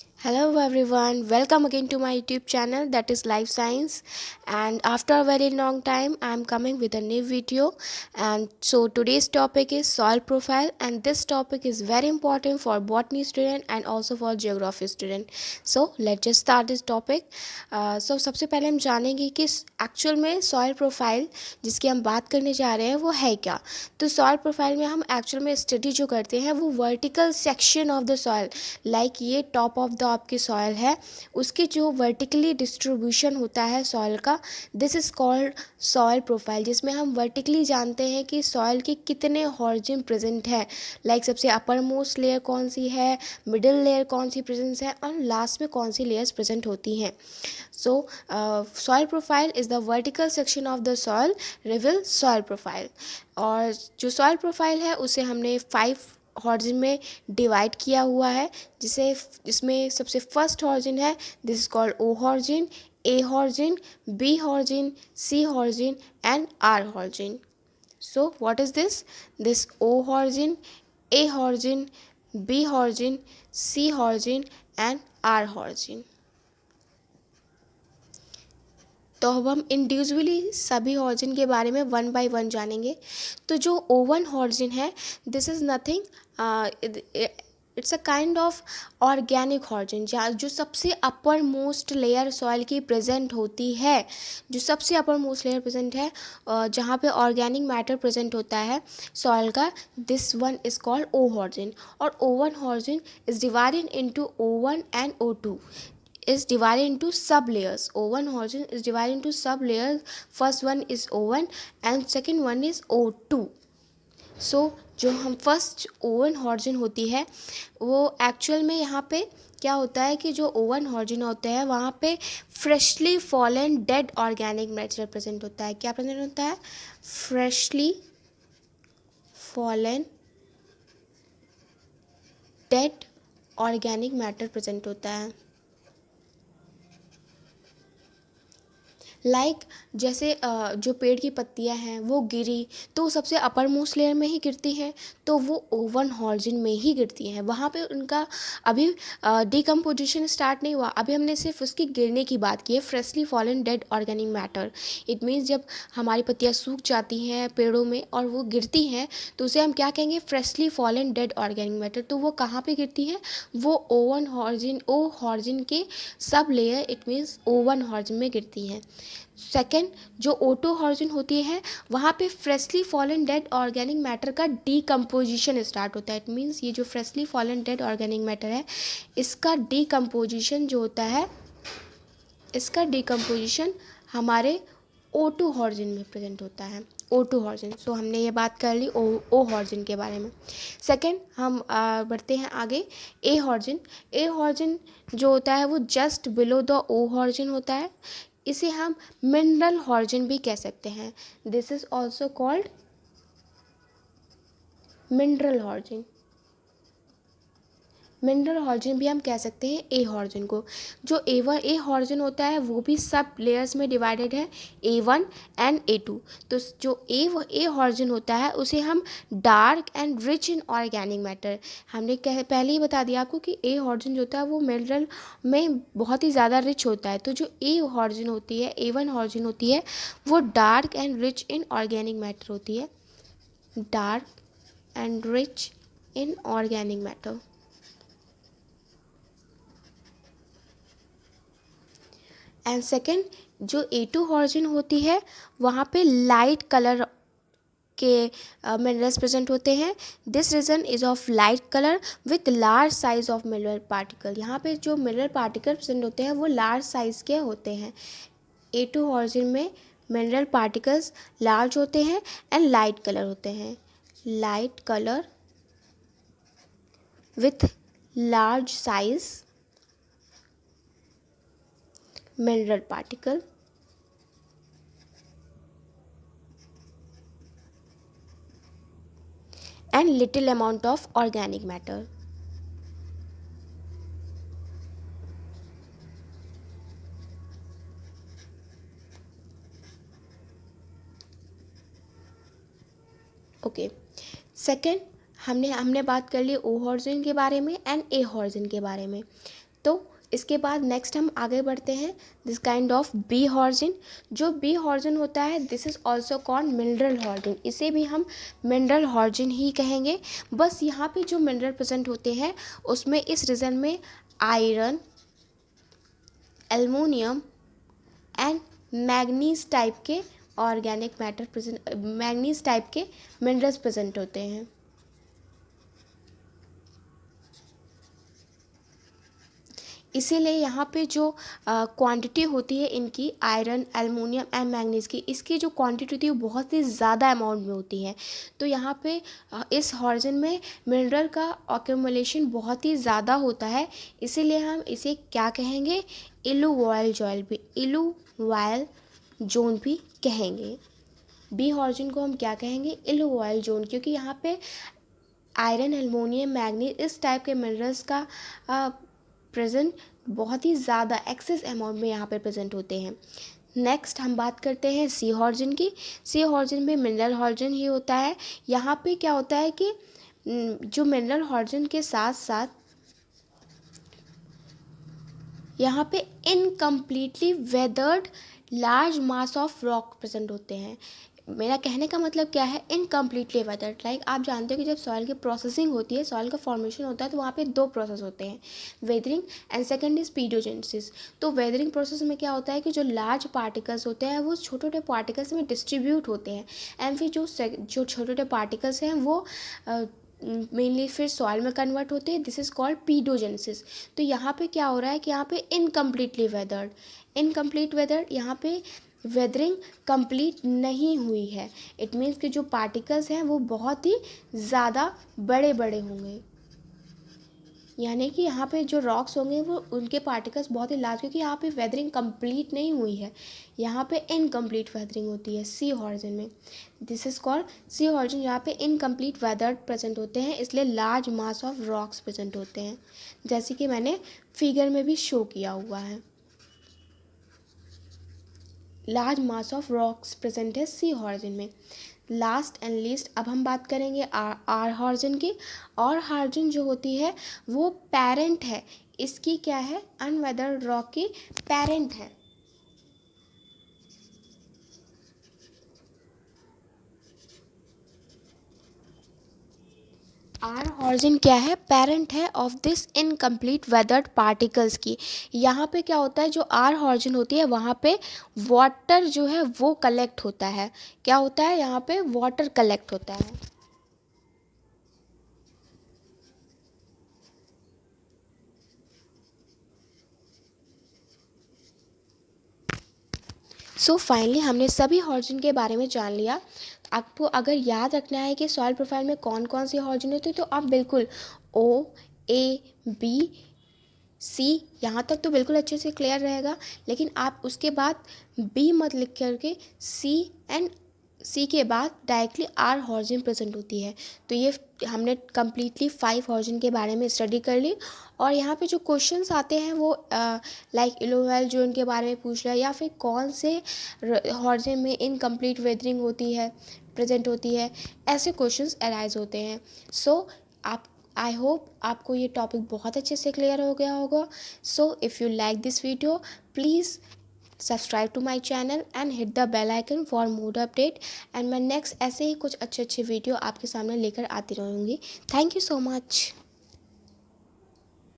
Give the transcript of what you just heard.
Hello everyone, welcome again to my YouTube channel that is Life Science. And after a very long time I am coming with a new video. And so today's topic is soil profile, and this topic is very important for botany student and also for geography student. So let's just start this topic. So सबसे पहले हम जानेंगे कि actual में soil profile जिसकी हम बात करने जा रहे हैं वो है क्या. तो सॉइल प्रोफाइल में हम एक्चुअल में स्टडी जो करते हैं वो vertical section of the soil, like ये टॉप ऑफ द आपकी सॉइल है, उसकी जो वर्टिकली डिस्ट्रीब्यूशन होता है सॉइल का, this is called soil profile, जिसमें हम वर्टिकली जानते हैं कि सॉइल के कितने हॉर्जिन प्रेजेंट है, लाइक सबसे अपर मोस्ट लेयर कौन सी है, मिडिल लेयर कौन सी प्रेजेंस है और लास्ट में कौन सी लेयर्स प्रेजेंट होती हैं. सो soil profile is the vertical section of the soil reveal soil profile. और जो सॉइल प्रोफाइल है उसे हमने 5 हॉर्जिन में डिवाइड किया हुआ है, जिसमें सबसे फर्स्ट हॉर्जिन है, this is called O horizon, A horizon, B horizon, C horizon and R horizon. So what is this O horizon, A horizon, B horizon, C horizon and R horizon. तो अब हम individually सभी हॉर्जिन के बारे में one by one जानेंगे. तो जो ओवन हॉर्जिन है, this is nothing, it's a kind of organic horizon, जहाँ जो सबसे अपर मोस्ट लेयर सॉइल की प्रेजेंट होती है, जो सबसे अपर मोस्ट लेयर प्रेजेंट है, जहाँ पे ऑर्गेनिक मैटर प्रेजेंट होता है सॉइल का, this one is called O horizon. और O horizon is divided into O1 and O2, is divided into sub layers. O1 halogen is divided into sub layers. First one is O1 and second one is O2. So जो हम first oven हॉर्जिन होती है वो actual में यहाँ पे क्या होता है कि जो ओवन हॉर्जिन होते हैं वहाँ पे freshly fallen dead organic matter present होता है. क्या प्रेजेंट होता है? Freshly fallen dead organic matter present होता है. लाइक जैसे जो पेड़ की पत्तियां हैं वो गिरी तो सबसे अपर मोस्ट लेयर में ही गिरती हैं, तो वो ओवन हॉर्जिन में ही गिरती हैं. वहाँ पे उनका अभी डिकम्पोजिशन स्टार्ट नहीं हुआ, अभी हमने सिर्फ उसकी गिरने की बात की है. Freshly fallen dead organic matter, it means जब हमारी पत्तियाँ सूख जाती हैं पेड़ों में और वो गिरती हैं तो उसे हम क्या कहेंगे? Freshly fallen dead organic matter. तो वो कहाँ पे गिरती हैं? वो ओवन हॉर्जिन, ओ हॉर्जिन के सब layer, it means O one horizon में गिरती हैं. सेकेंड, जो ओटो हॉर्जिन होती है वहाँ पे freshly fallen dead organic matter का डीकम्पोजिशन स्टार्ट होता है. इट मीन्स ये जो freshly fallen dead organic matter है इसका डीकम्पोजिशन जो होता है, इसका डीकम्पोजिशन हमारे O2 हॉर्जिन में प्रेजेंट होता है. O2 हॉर्जिन. सो हमने ये बात कर ली ओ हॉर्जिन के बारे में. सेकेंड हम बढ़ते हैं आगे. ए हॉर्जिन. ए हॉर्जिन जो होता है वो जस्ट बिलो द ओ हॉर्जिन होता है. इसे हम मिनरल हॉर्जिन भी कह सकते हैं. This is also called mineral horizon. Mineral horizon भी हम कह सकते हैं ए हॉर्जिन को. जो ए हॉर्जिन होता है वो भी सब लेयर्स में डिवाइडेड है, A1 एंड A2. तो जो ए हॉर्जिन होता है उसे हम dark and rich in organic matter, हमने पहले ही बता दिया आपको कि ए हॉर्जिन जो होता है वो मिनरल में बहुत ही ज़्यादा रिच होता है. तो जो ए हॉर्जिन होती है, A1 हॉर्जिन होती है, वो dark and rich in organic matter होती है. Dark and rich in organic matter. And second, जो A2 हॉर्जिन होती है वहाँ पे लाइट कलर के मिनरल्स प्रेजेंट होते हैं. This region is of light colour with large size of mineral particle. यहाँ पे जो मिनरल पार्टिकल प्रेजेंट होते हैं वो लार्ज साइज के होते हैं. A2 हॉर्जिन में मिनरल पार्टिकल्स लार्ज होते हैं एंड लाइट कलर होते हैं. Light colour with large size mineral particle and little amount of organic matter. Okay. Second, हमने बात कर ली ओ हॉर्जिन के बारे में एंड ए हॉर्जिन के बारे में. तो इसके बाद नेक्स्ट हम आगे बढ़ते हैं, this kind of B horizon. जो बी हॉर्जिन होता है this is also called mineral horizon, इसे भी हम मिनरल हॉर्जिन ही कहेंगे। बस यहाँ पे जो मिनरल प्रेजेंट होते हैं उसमें इस रीजन में iron, aluminium and manganese type के organic matter present, manganese type के मिनरल्स प्रेजेंट होते हैं। इसीलिए यहाँ पे जो क्वांटिटी होती है इनकी आयरन, एल्युमिनियम एंड मैग्नीज की, इसकी जो क्वांटिटी होती है वो बहुत ही ज़्यादा अमाउंट में होती है। तो यहाँ पे इस हॉर्जन में मिनरल का अक्यूमुलेशन बहुत ही ज़्यादा होता है, इसीलिए हम इसे क्या कहेंगे, इलुवाइल जोन भी, इलुवाइल जोन भी कहेंगे। बी हॉर्जन को हम क्या कहेंगे, इलुवाइल जोन, क्योंकि यहाँ पे आयरन, एल्युमिनियम, मैग्नीज इस टाइप के मिनरल्स का प्रेजेंट बहुत ही ज़्यादा एक्सेस अमाउंट में यहाँ पे प्रेजेंट होते हैं। नेक्स्ट हम बात करते हैं सी हॉर्जन की। सी हॉर्जन में मिनरल हॉर्जन ही होता है। यहाँ पे क्या होता है कि जो मिनरल हॉर्जन के साथ साथ यहाँ पे incompletely weathered large mass of rock present होते हैं। मेरा कहने का मतलब क्या है, इनकम्प्लीटली वेदर्ड, लाइक आप जानते हो कि जब सॉइल की प्रोसेसिंग होती है, सॉइल का फॉर्मेशन होता है, तो वहाँ पे दो प्रोसेस होते हैं, वेदरिंग एंड सेकंड इज स्पीडोजेनेसिस। तो वेदरिंग प्रोसेस में क्या होता है कि जो लार्ज पार्टिकल्स होते हैं वो छोटे छोटे पार्टिकल्स में डिस्ट्रीब्यूट होते हैं, एंड फिर जो छोटे छोटे पार्टिकल्स हैं वो मेनली फिर सॉइल में कन्वर्ट होते हैं, दिस इज़ कॉल्ड पीडोजेनेसिस। तो यहाँ पे क्या हो रहा है कि यहाँ पे इनकम्प्लीटली वेदर्ड, इनकम्प्लीट वेदर्ड, यहाँ पे वेदरिंग कंप्लीट नहीं हुई है। इट मीन्स कि जो पार्टिकल्स हैं वो बहुत ही ज़्यादा बड़े बड़े होंगे, यानी कि यहाँ पे जो रॉक्स होंगे वो उनके पार्टिकल्स बहुत ही लार्ज, क्योंकि यहाँ पे वेदरिंग कंप्लीट नहीं हुई है, यहाँ पे इनकम्प्लीट वेदरिंग होती है सी हॉर्जन में। दिस इज़ कॉल्ड सी हॉर्जन, यहाँ पे इनकम्प्लीट वेदर प्रेजेंट होते हैं, इसलिए large mass of rocks present होते हैं, जैसे कि मैंने फिगर में भी शो किया हुआ है। Large mass of rocks present है सी हॉर्जन में। लास्ट एंड लीस्ट अब हम बात करेंगे आर हॉर्जन की। और हॉर्जन जो होती है वो पेरेंट है, इसकी क्या है, अनवेदर्ड रॉक की पेरेंट है। आर हॉर्जन क्या है, पेरेंट है of this incomplete weathered particles की। यहाँ पे क्या होता है, जो आर हॉर्जन होती है वहाँ पे वाटर जो है वो कलेक्ट होता है। क्या होता है, यहाँ पे वाटर कलेक्ट होता है। सो फाइनली हमने सभी हॉर्जन के बारे में जान लिया। आपको अगर याद रखना है कि सॉइल प्रोफाइल में कौन कौन सी हॉर्जन होती है, तो आप बिल्कुल ओ, ए, बी, सी यहाँ तक तो बिल्कुल अच्छे से क्लियर रहेगा, लेकिन आप उसके बाद बी मत लिख करके सी, एंड सी के बाद डायरेक्टली आर हॉर्जन प्रेजेंट होती है। तो ये हमने कम्प्लीटली 5 हॉर्जन के बारे में स्टडी कर ली। और यहाँ पे जो क्वेश्चंस आते हैं वो लाइक इलोवेल जोन के बारे में पूछ रहा है, या फिर कौन से हॉर्जन में इनकम्प्लीट वेदरिंग होती है, प्रेजेंट होती है, ऐसे क्वेश्चंस अराइज होते हैं। सो आप, आई होप आपको ये टॉपिक बहुत अच्छे से क्लियर हो गया होगा। So if you like this video, please subscribe to my channel and hit the bell icon for more update, and मैं नेक्स्ट ऐसे ही कुछ अच्छे अच्छे वीडियो आपके सामने लेकर आती रहूँगी। Thank you so much.